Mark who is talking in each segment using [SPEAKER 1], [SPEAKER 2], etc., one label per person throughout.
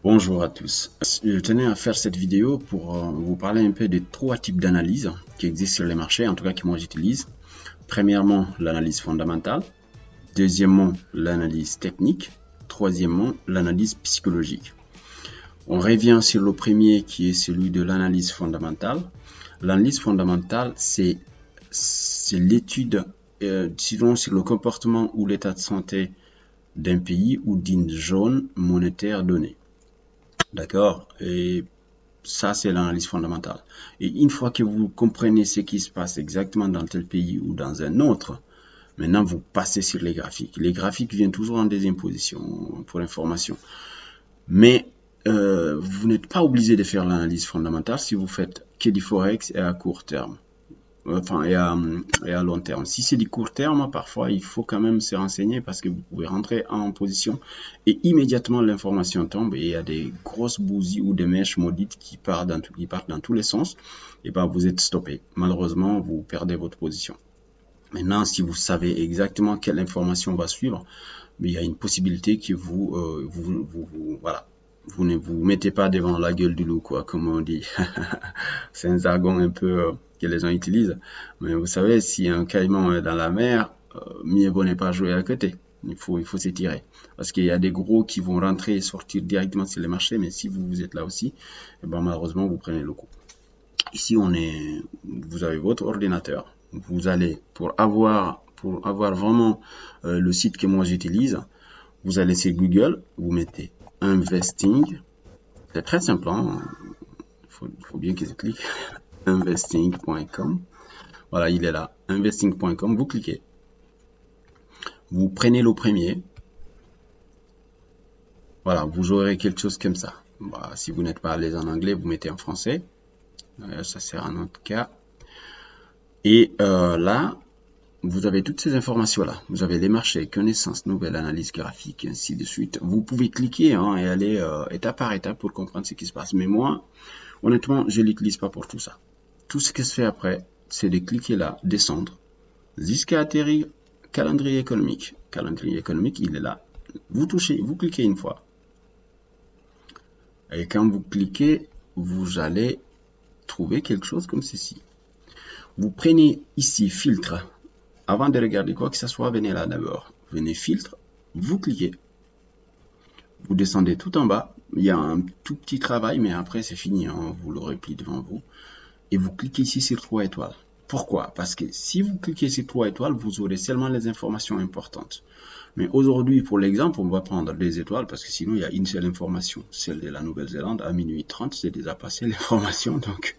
[SPEAKER 1] Bonjour à tous. Je tenais à faire cette vidéo pour vous parler un peu des trois types d'analyses qui existent sur les marchés, en tout cas que moi j'utilise. Premièrement, l'analyse fondamentale. Deuxièmement, l'analyse technique. Troisièmement, l'analyse psychologique. On revient sur le premier qui est celui de l'analyse fondamentale. L'analyse fondamentale, c'est l'étude sur le comportement ou l'état de santé d'un pays ou d'une zone monétaire donnée. D'accord? Et ça, c'est l'analyse fondamentale. Et une fois que vous comprenez ce qui se passe exactement dans tel pays ou dans un autre, maintenant vous passez sur les graphiques. Les graphiques viennent toujours en deuxième position pour information. Mais vous n'êtes pas obligé de faire l'analyse fondamentale si vous faites que du forex et à court terme. Enfin, et à long terme. Si c'est du court terme, parfois il faut quand même se renseigner parce que vous pouvez rentrer en position et immédiatement l'information tombe et il y a des grosses bougies ou des mèches maudites qui partent dans tous les sens, et ben vous êtes stoppé. Malheureusement, vous perdez votre position. Maintenant, si vous savez exactement quelle information va suivre, il y a une possibilité que voilà, vous ne vous mettez pas devant la gueule du loup, quoi, comme on dit. C'est un jargon un peu que les gens utilisent. Mais vous savez, si un caïman est dans la mer, mieux vaut ne pas jouer à côté. Il faut s'étirer. Parce qu'il y a des gros qui vont rentrer et sortir directement sur les marchés, mais si vous êtes là aussi, eh ben, malheureusement, vous prenez le coup. Ici, vous avez votre ordinateur. Vous allez, pour avoir vraiment le site que moi j'utilise, vous allez sur Google, vous mettez investing. C'est très simple, hein. Faut bien qu'ils cliquent. Investing.com. Voilà, il est là. Investing.com. Vous cliquez. Vous prenez le premier. Voilà, vous aurez quelque chose comme ça. Bah, si vous n'êtes pas à l'aise en anglais, vous mettez en français. Ça sert à notre cas. Et là, vous avez toutes ces informations-là. Vous avez les marchés, connaissances, nouvelles, analyse graphique, ainsi de suite. Vous pouvez cliquer hein, et aller étape par étape pour comprendre ce qui se passe. Mais moi, honnêtement, je ne l'utilise pas pour tout ça. Tout ce qui se fait après, c'est de cliquer là, descendre, jusqu'à atterrir calendrier économique. Calendrier économique, il est là. Vous touchez, vous cliquez une fois. Et quand vous cliquez, vous allez trouver quelque chose comme ceci. Vous prenez ici filtre. Avant de regarder quoi que ce soit, venez là d'abord. Venez filtre, vous cliquez. Vous descendez tout en bas. Il y a un tout petit travail, mais après c'est fini. Hein, vous l'aurez pris devant vous. Et vous cliquez ici sur 3 étoiles. Pourquoi? Parce que si vous cliquez sur 3 étoiles, vous aurez seulement les informations importantes. Mais aujourd'hui, pour l'exemple, on va prendre des étoiles parce que sinon, il y a une seule information, celle de la Nouvelle-Zélande à minuit 30, c'est déjà passé l'information. Donc,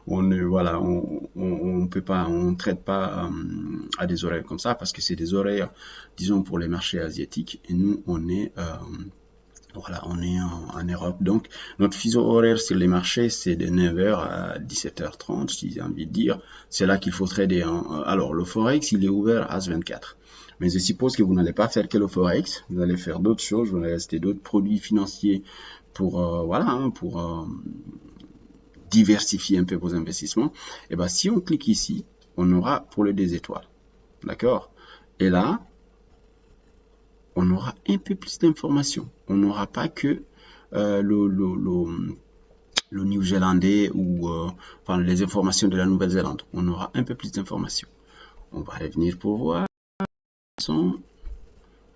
[SPEAKER 1] voilà, on peut pas, on traite pas à des horaires comme ça parce que c'est des horaires, disons, pour les marchés asiatiques. Et nous, on est voilà, on est en Europe. Donc, notre fuseau horaire sur les marchés, c'est de 9h à 17h30, si j'ai envie de dire. C'est là qu'il faut trader. Alors, le Forex, il est ouvert à 24. Mais je suppose que vous n'allez pas faire que le Forex. Vous allez faire d'autres choses. Vous allez acheter d'autres produits financiers pour, voilà, hein, pour diversifier un peu vos investissements. Et ben, si on clique ici, on aura pour le des étoiles. D'accord? Et là, on aura un peu plus d'informations. On n'aura pas que le New-Zélandais ou enfin, les informations de la Nouvelle-Zélande. On aura un peu plus d'informations. On va revenir pour voir.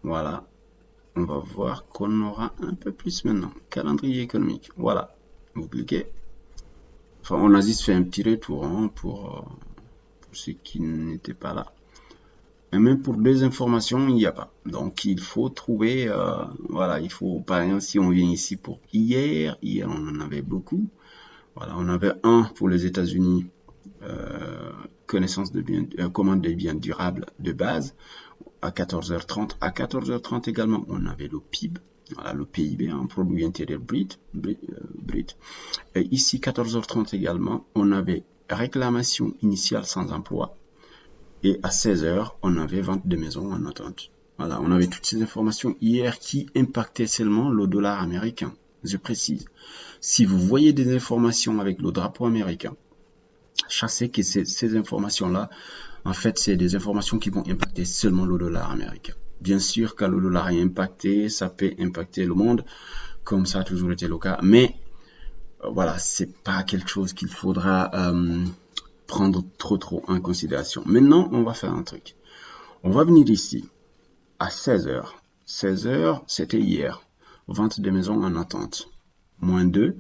[SPEAKER 1] Voilà. On va voir qu'on aura un peu plus maintenant. Calendrier économique. Voilà. Vous cliquez. Enfin, on a juste fait un petit retour hein, pour ceux qui n'étaient pas là. Et même pour deux informations, il n'y a pas. Donc, il faut trouver, voilà, il faut, par exemple, si on vient ici pour hier on en avait beaucoup. Voilà, on avait un pour les États-Unis, connaissance de biens, commande des biens durables de base, à 14h30. À 14h30 également, on avait le PIB, voilà, le PIB, un produit intérieur brut. Et ici, 14h30 également, on avait réclamation initiale sans emploi. Et à 16h, on avait vente de maisons en attente. Voilà, on avait toutes ces informations hier qui impactaient seulement le dollar américain. Je précise. Si vous voyez des informations avec le drapeau américain, sachez que ces informations-là, en fait, c'est des informations qui vont impacter seulement le dollar américain. Bien sûr, quand le dollar est impacté, ça peut impacter le monde, comme ça a toujours été le cas. Mais voilà, c'est pas quelque chose qu'il faudra prendre trop en considération. Maintenant, on va faire un truc. On va venir ici à 16 heures. 16 heures, c'était hier. Vente des maisons en attente. Moins 2.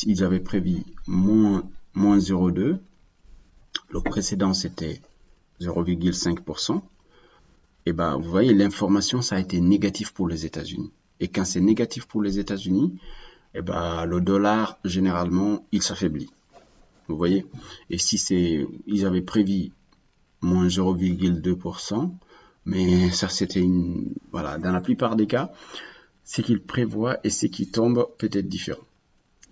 [SPEAKER 1] Ils avaient prévu moins 0,2. Le précédent, c'était 0,5%. Et ben, vous voyez, l'information, ça a été négatif pour les États-Unis. Et quand c'est négatif pour les États-Unis, et ben, le dollar, généralement, il s'affaiblit. Vous voyez? Et si c'est, ils avaient prévu moins 0,2%, mais ça, c'était voilà, dans la plupart des cas, ce qu'ils prévoient et ce qui tombe peut être différent.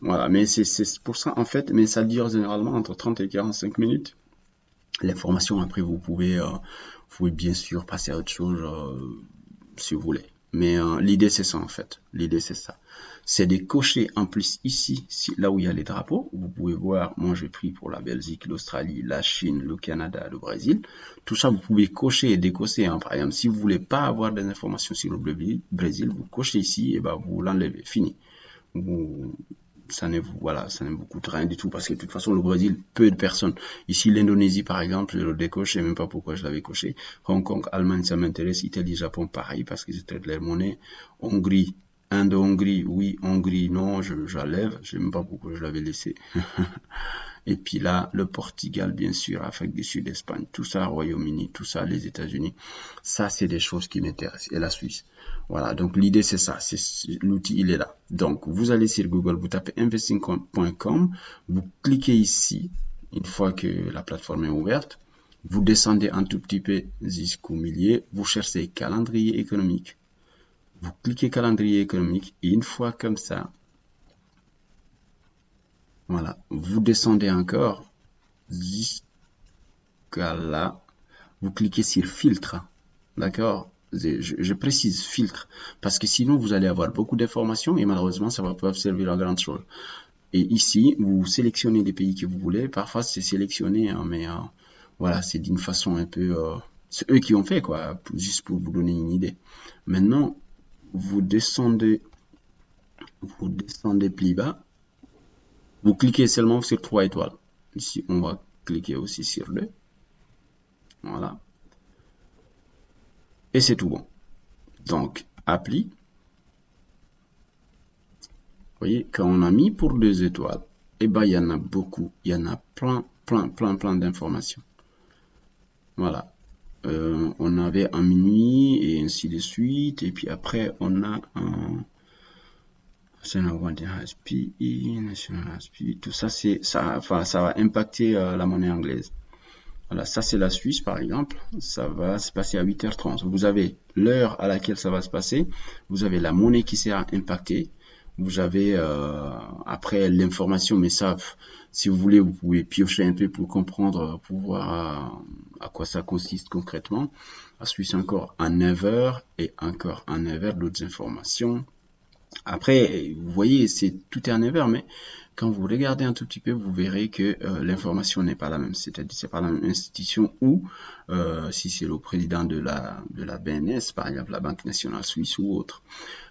[SPEAKER 1] Voilà, mais c'est pour ça, en fait, mais ça dure généralement entre 30 et 45 minutes. L'information, après, vous pouvez bien sûr passer à autre chose si vous voulez. Mais l'idée, c'est ça, en fait. L'idée, c'est ça. C'est de cocher en plus ici, là où il y a les drapeaux. Vous pouvez voir, moi, j'ai pris pour la Belgique, l'Australie, la Chine, le Canada, le Brésil. Tout ça, vous pouvez cocher et décocher. Hein. Par exemple, si vous voulez pas avoir des informations sur le Brésil, vous cochez ici et ben, vous l'enlevez. Fini. Vous, ça ne vous coûte rien du tout parce que de toute façon le Brésil, peu de personnes. Ici l'Indonésie par exemple, je le décoche, je sais même pas pourquoi je l'avais coché. Hong Kong, Allemagne, ça m'intéresse. Italie, Japon, pareil parce qu'ils traitent leur monnaie. Hongrie, Inde-Hongrie, oui. Hongrie, non, j'enlève. Je sais même pas pourquoi je l'avais laissé. Et puis là, le Portugal, bien sûr, Afrique du Sud, Espagne, tout ça, Royaume-Uni, tout ça, les États-Unis. Ça, c'est des choses qui m'intéressent. Et la Suisse. Voilà, donc l'idée, c'est ça. L'outil, il est là. Donc, vous allez sur Google, vous tapez investing.com, vous cliquez ici, une fois que la plateforme est ouverte, vous descendez un tout petit peu jusqu'au milieu, vous cherchez calendrier économique. Vous cliquez calendrier économique et une fois comme ça, voilà, vous descendez encore jusqu'à là, vous cliquez sur filtre, d'accord? Je précise filtre, parce que sinon vous allez avoir beaucoup d'informations et malheureusement ça va pas servir à grand chose. Et ici, vous sélectionnez les pays que vous voulez, parfois c'est sélectionné, hein, mais voilà, c'est d'une façon un peu... c'est eux qui ont fait, quoi, juste pour vous donner une idée. Maintenant, vous descendez plus bas, vous cliquez seulement sur 3 étoiles. Ici, on va cliquer aussi sur 2. Voilà. Et c'est tout bon. Donc, appli. Vous voyez, quand on a mis pour 2 étoiles, eh ben, il y en a beaucoup. Il y en a plein d'informations. Voilà. On avait un minuit et ainsi de suite. Et puis après, on a un tout ça, ça va impacter la monnaie anglaise. Voilà, ça c'est la Suisse par exemple, ça va se passer à 8h30. Vous avez l'heure à laquelle ça va se passer, vous avez la monnaie qui sera impactée, vous avez après l'information, mais ça, si vous voulez, vous pouvez piocher un peu pour comprendre, pour voir à quoi ça consiste concrètement. La Suisse encore à 9h et encore à 9h d'autres informations. Après, vous voyez, tout est en 9h, mais quand vous regardez un tout petit peu, vous verrez que l'information n'est pas la même. C'est-à-dire, c'est pas la même institution ou si c'est le président de la BNS, par exemple, la Banque nationale suisse ou autre.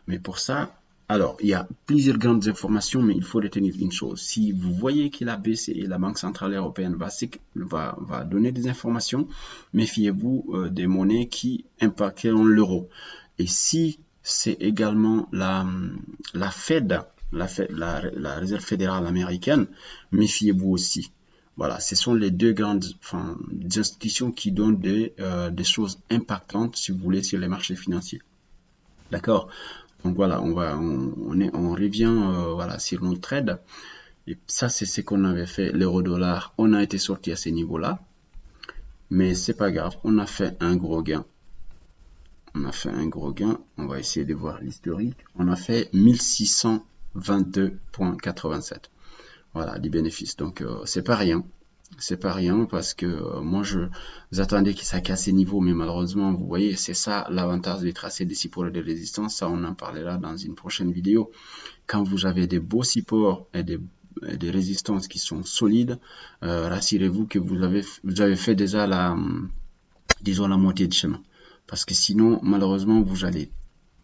[SPEAKER 1] Mais pour ça, alors, il y a plusieurs grandes informations, mais il faut retenir une chose. Si vous voyez que la BCE, la Banque centrale européenne, va donner des informations, méfiez-vous des monnaies qui impacteront l'euro. Et si c'est également la Fed, la Réserve fédérale américaine, méfiez-vous aussi. Voilà, ce sont les deux grandes institutions qui donnent des choses impactantes, si vous voulez, sur les marchés financiers. D'accord? Donc voilà, on revient voilà, sur nos trades. Et ça, c'est ce qu'on avait fait, l'euro-dollar. On a été sorti à ces niveaux-là. Mais c'est pas grave, on a fait un gros gain. On a fait un gros gain. On va essayer de voir l'historique. On a fait 1622,87. Voilà, du bénéfice. Donc, c'est pas rien. C'est pas rien parce que moi, j'attendais que ça casse ces niveaux. Mais malheureusement, vous voyez, c'est ça l'avantage de tracer des supports de résistance. Ça, on en parlera dans une prochaine vidéo. Quand vous avez des beaux supports et des résistances qui sont solides, rassurez-vous que vous avez fait déjà disons la moitié de chemin. Parce que sinon, malheureusement,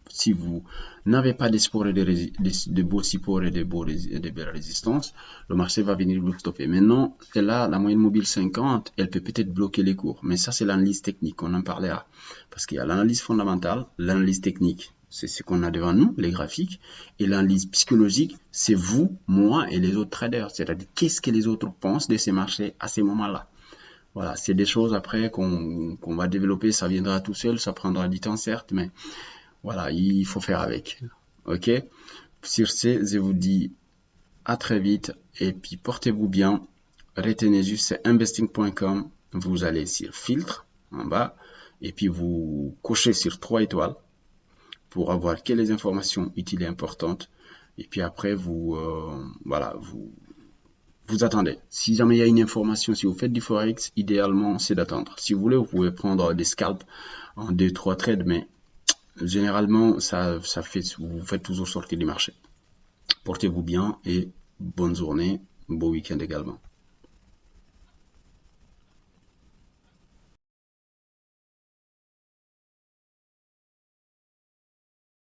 [SPEAKER 1] si vous n'avez pas d'espoir et de beaux supports et de belles résistances, le marché va venir vous stopper. Maintenant, là, la moyenne mobile 50, elle peut peut-être bloquer les cours. Mais ça, c'est l'analyse technique, on en parlera. Parce qu'il y a l'analyse fondamentale, l'analyse technique, c'est ce qu'on a devant nous, les graphiques. Et l'analyse psychologique, c'est vous, moi et les autres traders. C'est-à-dire, qu'est-ce que les autres pensent de ces marchés à ces moments-là. Voilà, c'est des choses après qu'on va développer, ça viendra tout seul, ça prendra du temps certes, mais voilà, il faut faire avec. Ok? Sur ce, je vous dis à très vite et puis portez-vous bien. Retenez juste, c'est investing.com. Vous allez sur filtre en bas et puis vous cochez sur 3 étoiles pour avoir que les informations utiles et importantes. Et puis après, voilà, vous attendez. Si jamais il y a une information, si vous faites du forex, idéalement, c'est d'attendre. Si vous voulez, vous pouvez prendre des scalps en 2-3 trades, mais généralement, vous faites toujours sortir du marché. Portez-vous bien et bonne journée, beau week-end également.